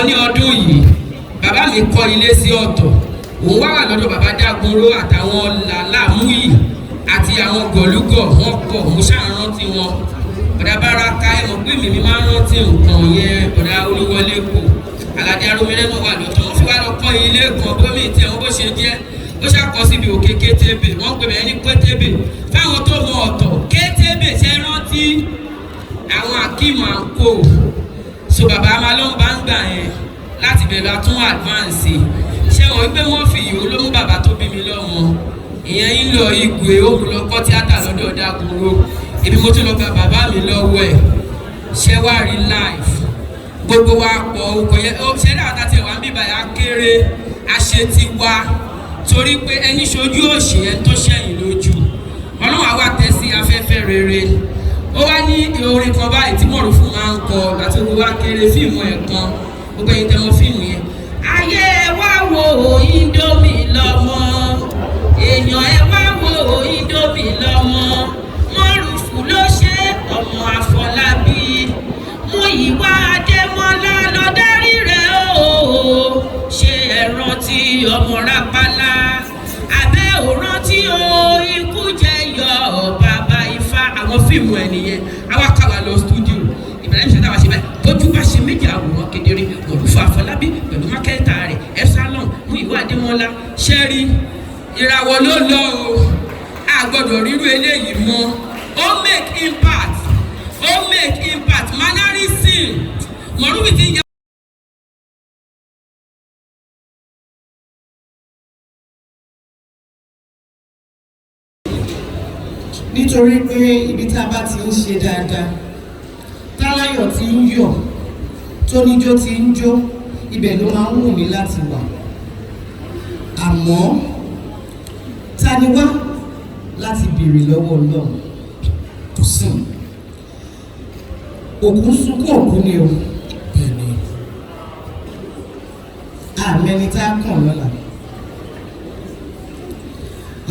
ní ọdún yìí bàbá mi kọ́ ilé sí ọ̀tọ̀ òun wá wà lọ́dọ̀ bàbá Dágunró àtàwọn làlámú yìí àti àwọn gọ̀lúgọ̀ wọn pọ̀ mo ṣàrántí wọn ọ̀dà Báràká ẹ̀ mọ̀ pé mi máa ń rántí nǹkan yẹn ọ̀dà Olúwọlé kù Aládé Arómìlẹ́ náà wà lọ́tọ̀ wọ́n fi wá lọ kọ́ ilé kan bómi ìtẹ̀ wọn bó ṣe jẹ́ ó ṣàkọ́ síbi òkè Kétébè wọ́n pè bẹ́ẹ̀ ní Kétébè fáwọn tó mọ ọ̀tọ̀ Kétébè ṣe rántí àwọn Akeem and Co so bàbá amalọ́nba ń gbà yẹn láti bẹ̀rẹ̀ àtún advance ṣé wọ́n wípé wọ́n fi ìyó ló mú bàbá tó bí mi lọ́mọ ìyẹn ń lọ Igwe òun lọ kọ́ tíátà lọ́dọ̀ Dágunró ibi mo tún lọ gba bàbá mi lọ́wọ́ ẹ̀ ṣé wàá rí life gbogbo wa pọ̀ òkò yẹn ó ṣẹ́ dáadáa àti ẹ̀wà ń bíbá yà kéré àṣetì wa torí pé ẹni ṣojú òṣì ẹ̀ tó ṣẹ̀yìn lójú ọlọ́run àwa tẹ̀ sí afẹ́fẹ́ rere ó wá ní orin kan báyìí tí Mọ̀rúfù máa ń kọ àti gbogbo wa kéré fíìmù ẹ̀ kan gbogbo ẹ̀yin tẹ́ mọ̀ fíìmù yẹn. ayé ẹ wá wo Indomie lọ́mọ èèyàn ẹ wá wo Indomie lọ́mọ Mọ̀rúfù ló ṣe ọmọ Afolabi Múyìwá Adémọ́lá lọ́dárí rẹ̀ o ṣe ẹ rántí ọmọ Rápálá abẹ́ ò rántí o ikú jẹ́ yọ bàbá Ifá àwọn fíìmù ẹ̀ nìyẹn àwa kàwá lọ stúdíò Ibrahim ṣe táwa ṣe bẹ́ẹ̀ tójú bá ṣe méjì àwòrán kedere Mọ̀rúfù Afọlábí pẹ̀lú mákẹ́tà rẹ̀ Epsilon Múyìwá Adémọ́lá ṣẹ́rí ìràwọ̀ ló lọ o a gbọ́dọ̀ rírú eléyìí mọ́ ó make impact mannerism Mọ̀rúfù ti yẹ. nítorí pé ibi tá a bá ti ń ṣe dáadáa táláyọ̀ ti ń yọ̀ tóníjó ti ń jó ibẹ̀ ló máa ń wù mí láti wà àmọ́ ta ni wá láti béèrè lọ́wọ́ Ọlọ́run kò sí òkú sunkún òkú ni o bẹ́ẹ̀ni àmẹ́ni tá a kàn lọ́la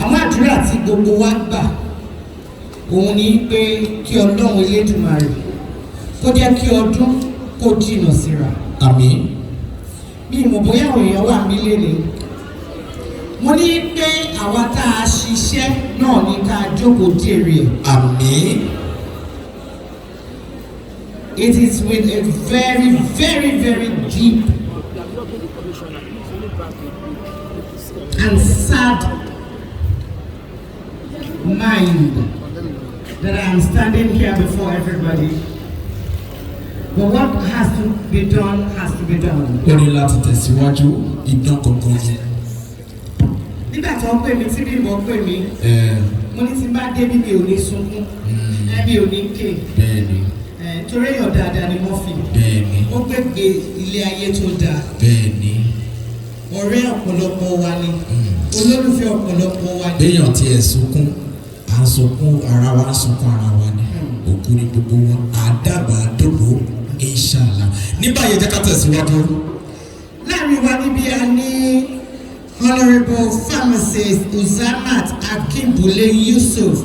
àwọn àdúrà tí gbogbo wa gbà òun ni pé kí Ọlọ́run Elédùmarè kó jẹ́ kí ọdún kó jìnnà síra. àmín. bí mo bóyá àwọn èèyàn wà mí lé ní mo ní pé àwa tá a ṣiṣẹ́ náà ní ká jókòó jèrè ẹ̀. àmín. It is with a very, very, very deep and sad mind that I am standing here before everybody. But what has to be done has to be done. ó ní láti tẹ̀síwájú ìdán kankan ni. nígbà tí wọ́n pè mí tí bí mo pè mí mo ní tí bá dé bíbí ò ní sunkún ẹbí ò ní ké. bẹ́ẹ̀ni. torí èèyàn dáadáa ni wọ́n fi. bẹ́ẹ̀ni. ó gbégbé ilé ayé tó dáa. bẹ́ẹ̀ni. ọ̀rẹ́ ọ̀pọ̀lọpọ̀ wa ni olólùfẹ́ ọ̀pọ̀lọpọ̀ wa ni. béèyàn tiẹ̀ sunkún à ń sunkún ara wa ń sunkún ara wa ni òkú ni gbogbo wọn àdàbà dòdò inshallah. ní báyìí jẹ́ ká tẹ̀síwájú. láàrin wa níbi a ní honourable pharmacist Uzamat Akimbule Yusuf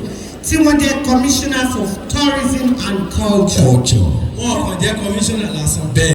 tí wọ́n jẹ́ commissioner for tourism and culture. wọ́n kàn jẹ́ commissioner lásán bẹ́ẹ̀.